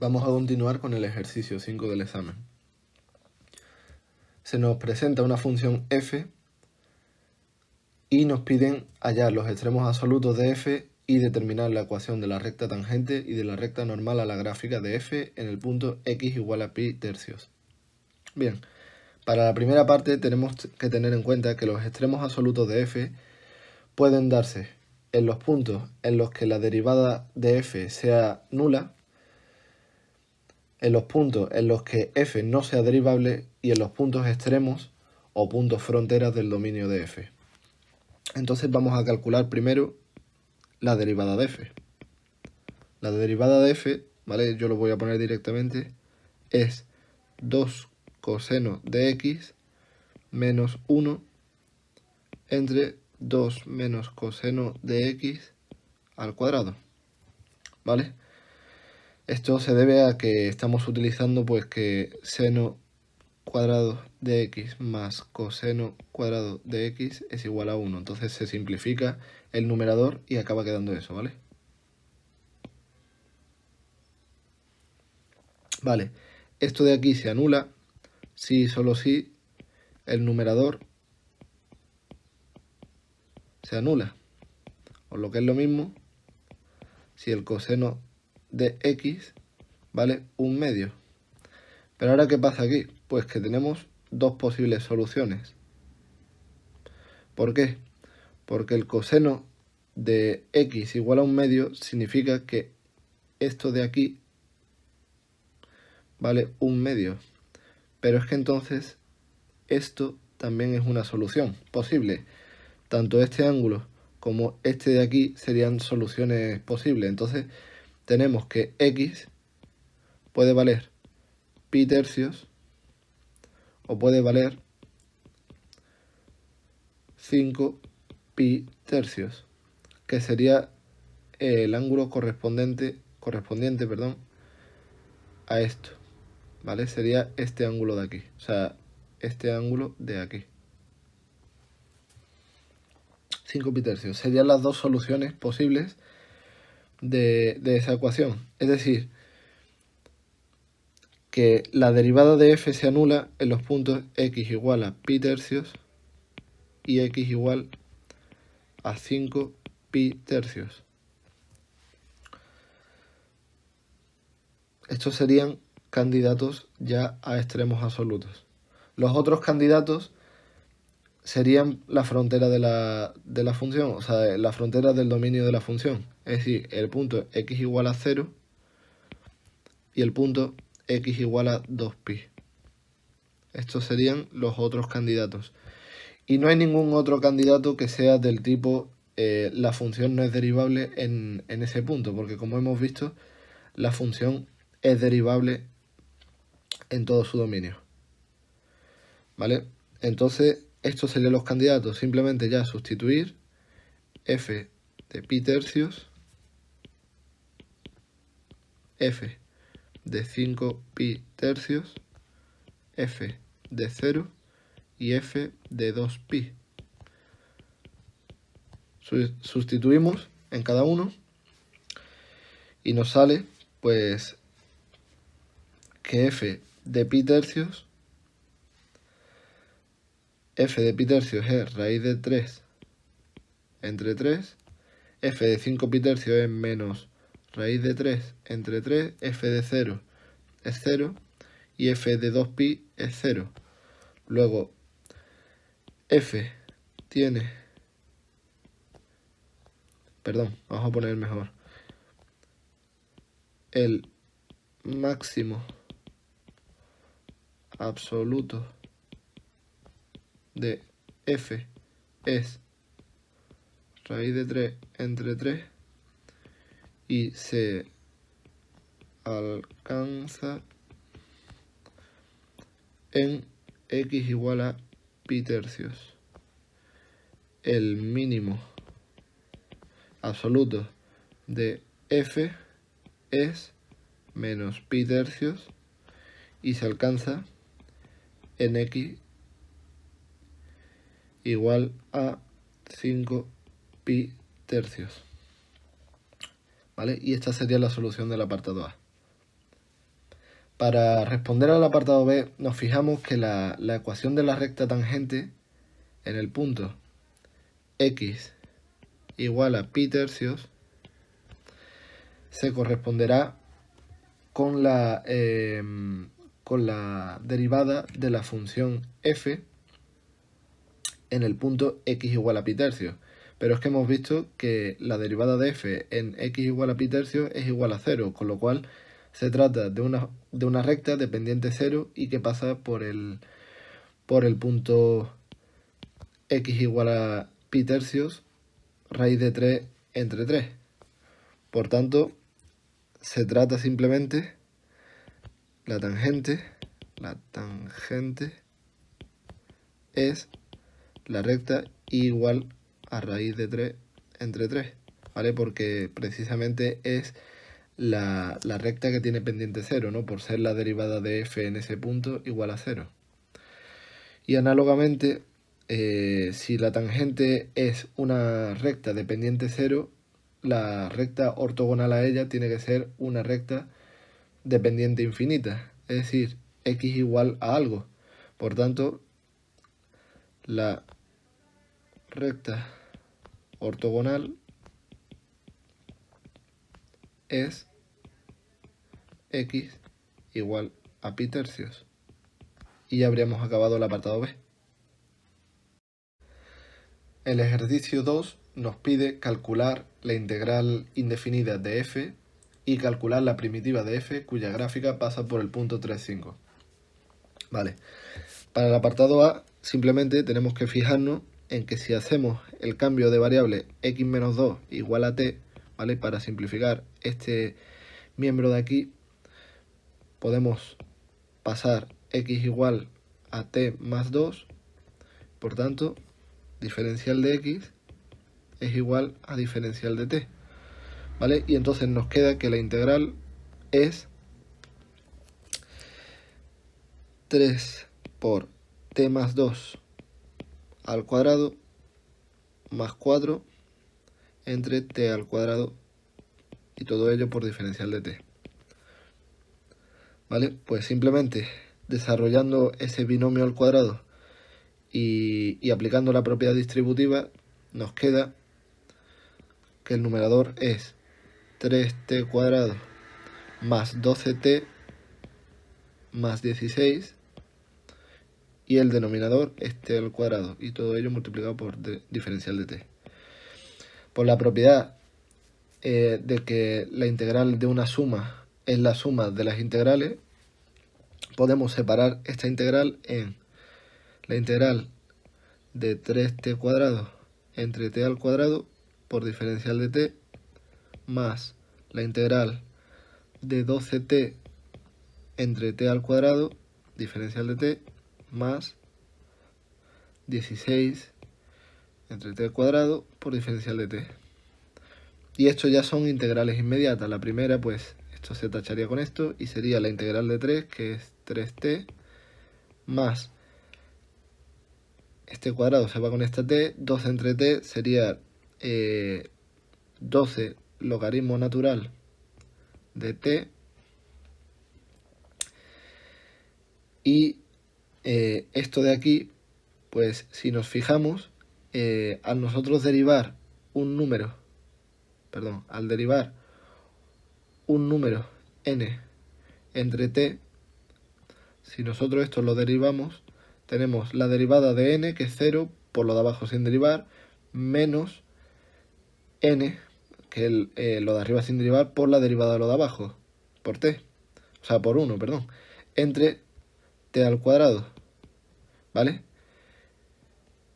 Vamos a continuar con el ejercicio 5 del examen. Se nos presenta una función f y nos piden hallar los extremos absolutos de f y determinar la ecuación de la recta tangente y de la recta normal a la gráfica de f en el punto x igual a pi tercios. Bien, para la primera parte tenemos que tener en cuenta que los extremos absolutos de f pueden darse en los puntos en los que la derivada de f sea nula, en los puntos en los que f no sea derivable y en los puntos extremos o puntos fronteras del dominio de f. Entonces vamos a calcular primero la derivada de f. La derivada de f, ¿vale? Yo lo voy a poner directamente, es 2 coseno de x menos 1 entre 2 menos coseno de x al cuadrado, ¿vale? Esto se debe a que estamos utilizando pues que seno cuadrado de x más coseno cuadrado de x es igual a 1. Entonces se simplifica el numerador y acaba quedando eso, ¿vale? Vale, esto de aquí se anula si y solo si el numerador se anula. O lo que es lo mismo, si el coseno de x vale 1/2. Pero ahora, ¿qué pasa aquí? Pues que tenemos dos posibles soluciones. ¿Por qué? Porque el coseno de x igual a 1/2 significa que esto de aquí vale 1/2. Pero es que entonces esto también es una solución posible. Tanto este ángulo como este de aquí serían soluciones posibles. Entonces tenemos que x puede valer pi tercios o puede valer 5 pi tercios, que sería el ángulo correspondiente a esto, ¿vale? Sería este ángulo de aquí, o sea, este ángulo de aquí. 5 pi tercios serían las dos soluciones posibles de esa ecuación. Es decir, que la derivada de f se anula en los puntos x igual a pi tercios y x igual a 5 pi tercios. Estos serían candidatos ya a extremos absolutos. Los otros candidatos serían la frontera de la función, o sea, la frontera del dominio de la función. Es decir, el punto x igual a 0 y el punto x igual a 2pi. Estos serían los otros candidatos. Y no hay ningún otro candidato que sea del tipo la función no es derivable en ese punto, porque como hemos visto, la función es derivable en todo su dominio. ¿Vale? Entonces, estos serían los candidatos. Simplemente ya sustituir f de pi tercios, f de 5 pi tercios, f de 0 y f de 2pi. Sustituimos en cada uno y nos sale pues que f de pi tercios es raíz de 3 entre 3, f de 5 pi tercios es menos raíz de 3 entre 3, f de 0 es 0 y f de 2pi es 0. Luego, f tiene... Perdón, vamos a poner mejor. El máximo absoluto de f es raíz de 3 entre 3 y se alcanza en x igual a pi tercios. El mínimo absoluto de f es menos pi tercios y se alcanza en x igual a 5 pi tercios. ¿Vale? Y esta sería la solución del apartado A. Para responder al apartado B, nos fijamos que la ecuación de la recta tangente en el punto x igual a pi tercios se corresponderá con la derivada de la función f en el punto x igual a pi tercios. Pero es que hemos visto que la derivada de f en x igual a pi tercios es igual a 0, con lo cual se trata de una recta de pendiente 0 y que pasa por el punto x igual a pi tercios raíz de 3 entre 3. Por tanto, se trata simplemente la tangente es la recta igual a raíz de 3 entre 3, ¿vale? Porque precisamente es la recta que tiene pendiente 0, ¿no? Por ser la derivada de f en ese punto igual a 0. Y análogamente, si la tangente es una recta de pendiente 0, la recta ortogonal a ella tiene que ser una recta de pendiente infinita, es decir, x igual a algo. Por tanto, la recta ortogonal es x igual a pi tercios. Y ya habríamos acabado el apartado B. El ejercicio 2 nos pide calcular la integral indefinida de f y calcular la primitiva de f cuya gráfica pasa por el punto 3,5. Vale. Para el apartado A simplemente tenemos que fijarnos en que si hacemos el cambio de variable x menos 2 igual a t, ¿vale? Para simplificar este miembro de aquí, podemos pasar x igual a t más 2, por tanto, diferencial de x es igual a diferencial de t, ¿vale? Y entonces nos queda que la integral es 3 por t más 2 al cuadrado más 4 entre t al cuadrado y todo ello por diferencial de t. ¿Vale? Pues simplemente desarrollando ese binomio al cuadrado y aplicando la propiedad distributiva, nos queda que el numerador es 3t cuadrado más 12t más 16 y el denominador es t al cuadrado y todo ello multiplicado por diferencial de t. Por la propiedad de que la integral de una suma es la suma de las integrales, podemos separar esta integral en la integral de 3t cuadrado entre t al cuadrado por diferencial de t más la integral de 12t entre t al cuadrado diferencial de t más 16 entre t al cuadrado por diferencial de t. Y esto ya son integrales inmediatas. La primera, pues, esto se tacharía con esto y sería la integral de 3, que es 3t, más este cuadrado se va con esta t, 12 entre t sería 12 logaritmo natural de t, y esto de aquí, pues si nos fijamos, al nosotros derivar un número, al derivar un número n entre t, si nosotros esto lo derivamos, tenemos la derivada de n, que es 0, por lo de abajo sin derivar, menos n, que es lo de arriba sin derivar, por la derivada de lo de abajo, por t, o sea, por 1, perdón, entre t al cuadrado, ¿vale?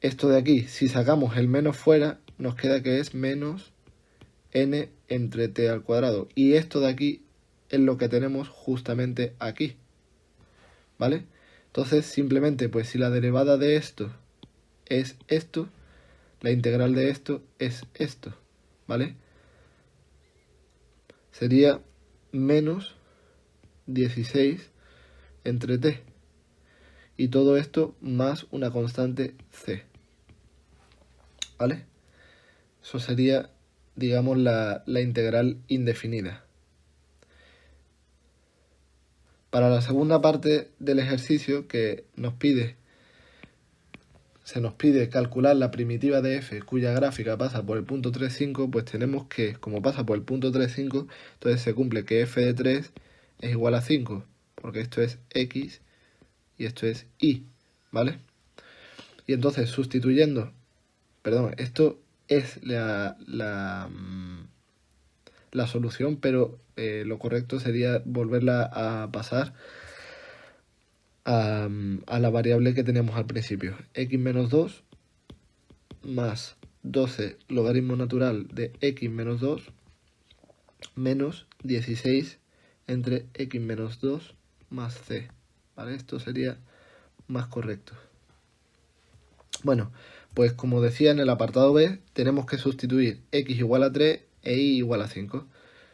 Esto de aquí, si sacamos el menos fuera, nos queda que es menos n entre t al cuadrado. Y esto de aquí es lo que tenemos justamente aquí, ¿vale? Entonces, simplemente, pues si la derivada de esto es esto, la integral de esto es esto, ¿vale? Sería menos 16 entre t. Y todo esto más una constante c, ¿vale? Eso sería, digamos, la integral indefinida. Para la segunda parte del ejercicio que se nos pide calcular la primitiva de f cuya gráfica pasa por el punto 3,5, pues tenemos que, como pasa por el punto 3,5, entonces se cumple que f de 3 es igual a 5, porque esto es x y esto es y, ¿vale? Y entonces sustituyendo, perdón, esto es la solución, pero lo correcto sería volverla a pasar a la variable que teníamos al principio. X menos 2 más 12 logaritmo natural de x menos 2 menos 16 entre x menos 2 más c. ¿Vale? Esto sería más correcto. Bueno, pues como decía en el apartado B, tenemos que sustituir x igual a 3 e y igual a 5.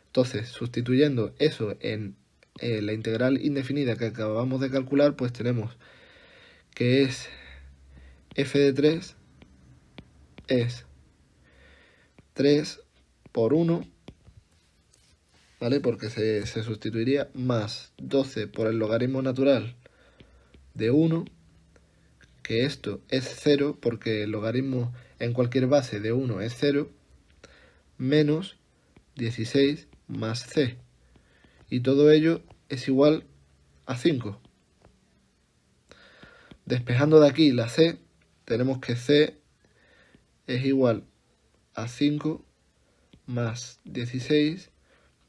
Entonces, sustituyendo eso en la integral indefinida que acabamos de calcular, pues tenemos que es f de 3 es 3 por 1, ¿vale? Porque se sustituiría más 12 por el logaritmo natural de 1, que esto es 0, porque el logaritmo en cualquier base de 1 es 0, menos 16 más c. Y todo ello es igual a 5. Despejando de aquí la c, tenemos que c es igual a 5 más 16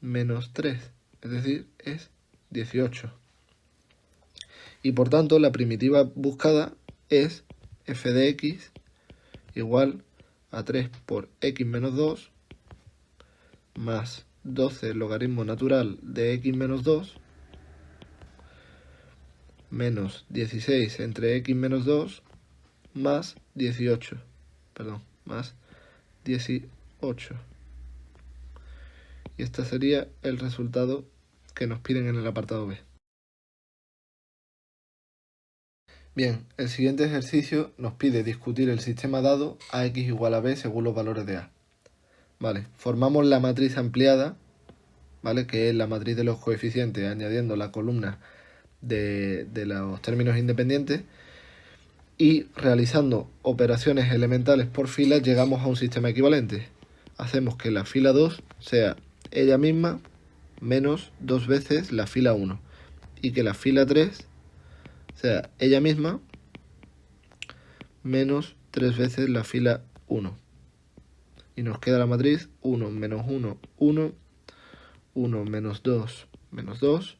menos 3, es decir, es 18. Y por tanto la primitiva buscada es f de x igual a 3 por x menos 2 más 12 logaritmo natural de x menos 2 menos 16 entre x menos 2 más 18. Perdón, más 18. Y este sería el resultado que nos piden en el apartado B. Bien, el siguiente ejercicio nos pide discutir el sistema dado a x igual a b según los valores de a. Vale, formamos la matriz ampliada, ¿vale? Que es la matriz de los coeficientes añadiendo la columna de los términos independientes, y realizando operaciones elementales por filas llegamos a un sistema equivalente. Hacemos que la fila 2 sea ella misma menos 2 veces la fila 1 y que la fila 3 sea ella misma menos 3 veces la fila 1. Y nos queda la matriz 1 menos 1, 1, 1 menos 2, menos 2,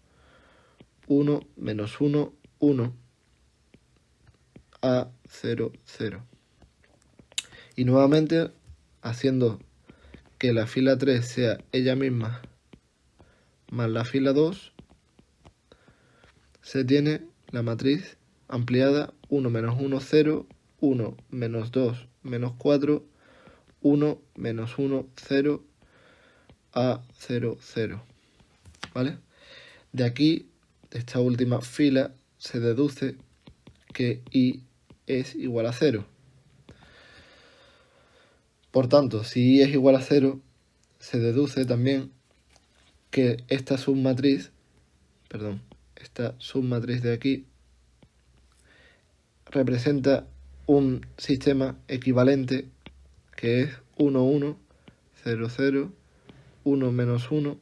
1 menos 1, 1, a 0, 0. Y nuevamente, haciendo que la fila 3 sea ella misma más la fila 2, se tiene la matriz ampliada 1 menos 1, 0, 1 menos 2, menos 4, 1 menos 1, 0, a 0, 0. ¿Vale? De aquí, de esta última fila, se deduce que y es igual a 0. Por tanto, si y es igual a 0, se deduce también que esta submatriz de aquí representa un sistema equivalente que es 1, 1, 0, 0, 1 menos 1,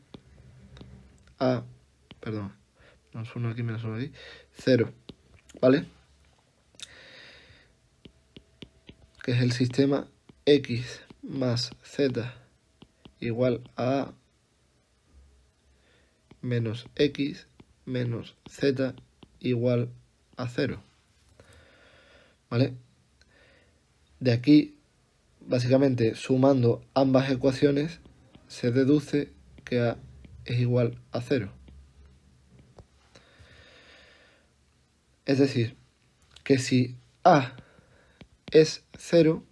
menos 1 aquí, menos 1 aquí, 0, ¿vale? Que es el sistema x más z igual a menos x menos z igual a 0. ¿Vale? De aquí, básicamente, sumando ambas ecuaciones, se deduce que a es igual a 0. Es decir, que si a es 0,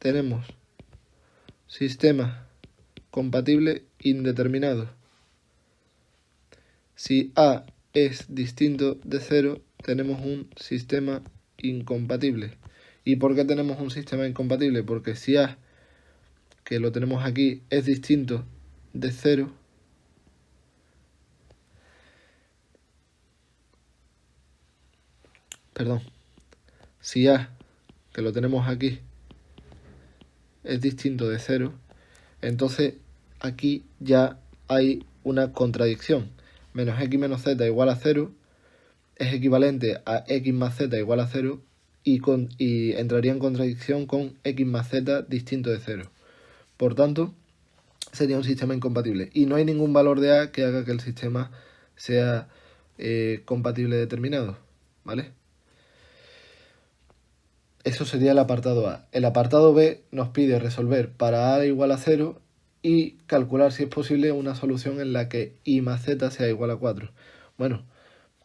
tenemos sistema compatible indeterminado. Si a es distinto de 0, tenemos un sistema incompatible. ¿Y por qué tenemos un sistema incompatible? Porque si a, que lo tenemos aquí, es distinto de 0, si A, que lo tenemos aquí, es distinto de 0, entonces aquí ya hay una contradicción. Menos x menos z igual a 0 es equivalente a x más z igual a 0 y entraría en contradicción con x más z distinto de 0. Por tanto, sería un sistema incompatible. Y no hay ningún valor de A que haga que el sistema sea compatible determinado, ¿vale? Eso sería el apartado A. El apartado B nos pide resolver para A igual a 0 y calcular si es posible una solución en la que y más z sea igual a 4. Bueno,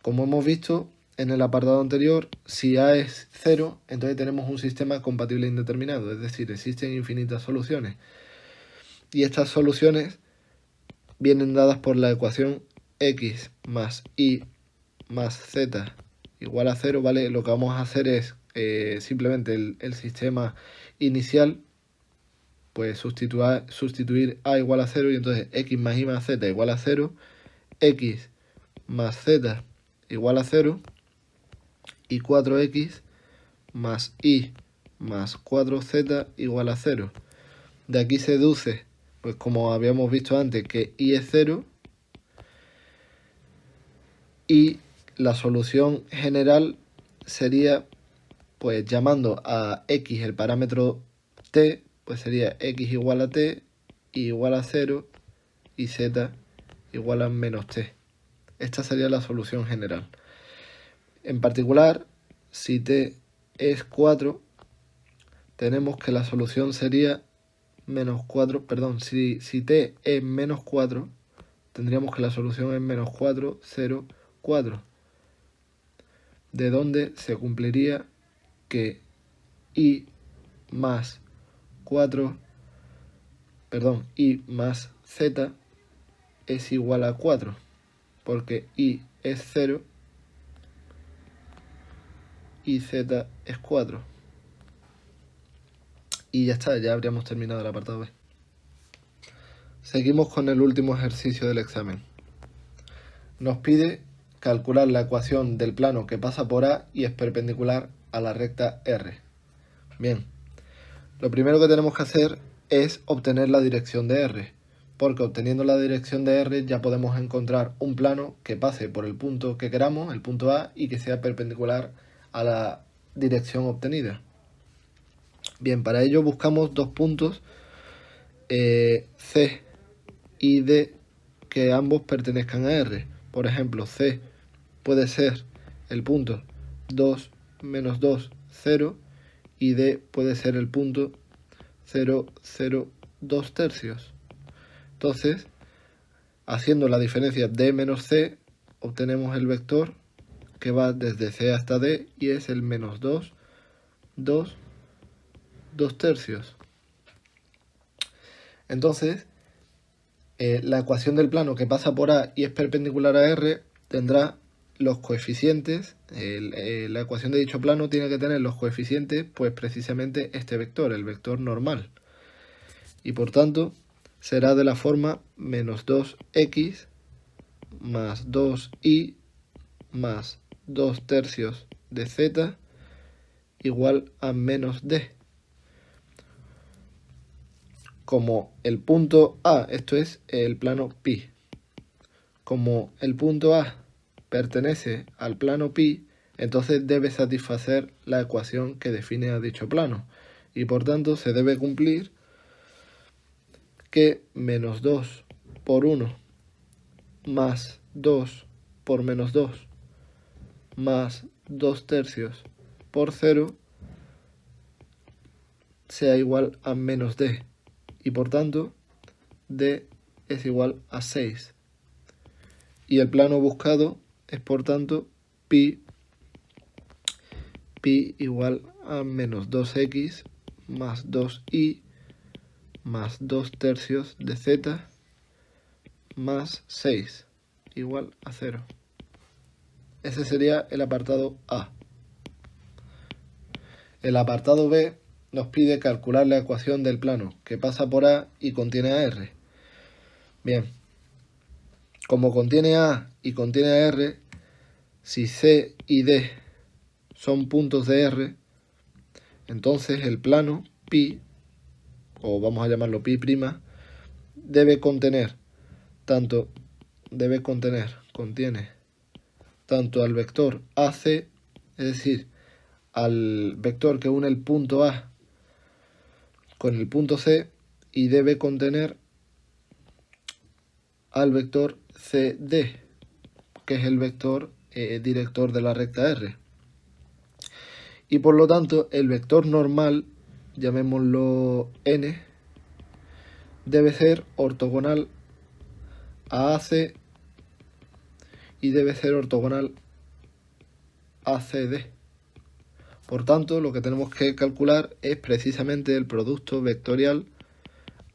como hemos visto en el apartado anterior, si A es 0, entonces tenemos un sistema compatible indeterminado, es decir, existen infinitas soluciones. Y estas soluciones vienen dadas por la ecuación x más y más z igual a 0, ¿vale? Lo que vamos a hacer es simplemente el sistema inicial, pues sustituir a igual a 0 y entonces x más y más z igual a 0, x más z igual a 0 y 4x más y más 4z igual a 0. De aquí se deduce, pues como habíamos visto antes, que y es 0 y la solución general sería, pues llamando a x el parámetro t, pues sería x igual a t igual a 0 y z igual a menos t. Esta sería la solución general. En particular, si t es 4, tenemos que la solución sería menos 4, perdón, si t es menos 4, tendríamos que la solución es menos 4, 0, 4. De donde se cumpliría que y más 4, perdón, y más z es igual a 4, porque y es 0 y z es 4. Y ya está, ya habríamos terminado el apartado B. Seguimos con el último ejercicio del examen. Nos pide calcular la ecuación del plano que pasa por A y es perpendicular a la recta R. Bien, lo primero que tenemos que hacer es obtener la dirección de R, porque obteniendo la dirección de R ya podemos encontrar un plano que pase por el punto que queramos, el punto A, y que sea perpendicular a la dirección obtenida. Bien, para ello buscamos dos puntos C y D que ambos pertenezcan a R. Por ejemplo, C puede ser el punto 2 menos 2, 0, y D puede ser el punto 0, 0, 2 tercios. Entonces, haciendo la diferencia D menos C, obtenemos el vector que va desde C hasta D y es el menos 2, 2, 2 tercios. Entonces, la ecuación del plano que pasa por A y es perpendicular a R tendrá los coeficientes, la ecuación de dicho plano tiene que tener los coeficientes, pues precisamente este vector, el vector normal. Y por tanto, será de la forma menos 2x más 2y más 2 tercios de z igual a menos d. Como el punto A, esto es el plano pi, como el punto A pertenece al plano pi, entonces debe satisfacer la ecuación que define a dicho plano. Y por tanto se debe cumplir que menos 2 por 1 más 2 por menos 2 más 2 tercios por 0 sea igual a menos d. Y por tanto, d es igual a 6. Y el plano buscado es por tanto pi igual a menos 2x más 2y más 2 tercios de z más 6 igual a 0. Ese sería el apartado A. El apartado B nos pide calcular la ecuación del plano que pasa por A y contiene a R. Bien, como contiene A y contiene a R, si C y D son puntos de R, entonces el plano pi, o vamos a llamarlo pi', contiene tanto al vector AC, es decir, al vector que une el punto A con el punto C, y debe contener al vector CD, que es el vector director de la recta R. Y por lo tanto, el vector normal, llamémoslo N, debe ser ortogonal a AC y debe ser ortogonal a CD. Por tanto, lo que tenemos que calcular es precisamente el producto vectorial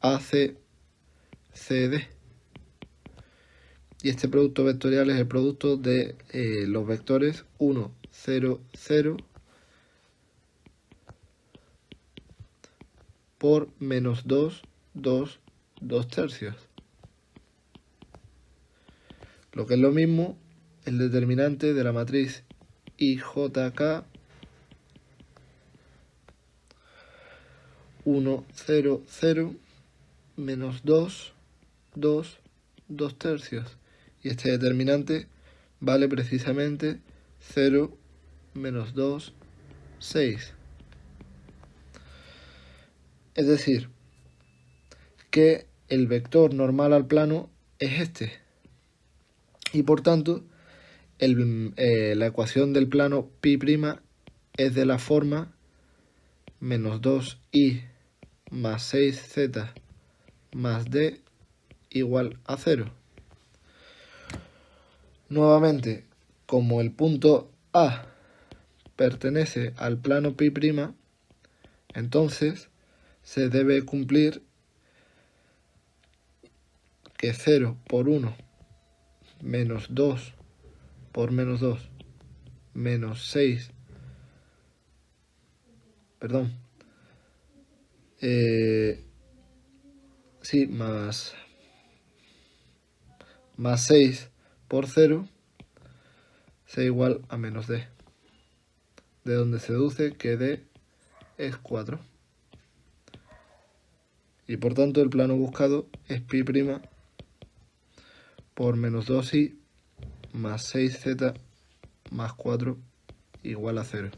AC-CD. Y este producto vectorial es el producto de los vectores 1, 0, 0 por menos 2, 2, 2 tercios. Lo que es lo mismo, el determinante de la matriz IJK 1, 0, 0 menos 2, 2, 2 tercios. Y este determinante vale precisamente 0 menos 2, 6. Es decir, que el vector normal al plano es este. Y por tanto, la ecuación del plano pi' es de la forma menos 2i más 6z más d igual a 0. Nuevamente, como el punto A pertenece al plano pi', entonces se debe cumplir que 0 por 1 menos 2 por menos 2 menos 6, perdón, sí, más 6 por 0 sea igual a menos d, de donde se deduce que d es 4. Y por tanto el plano buscado es pi' por menos 2i más 6z más 4 igual a 0.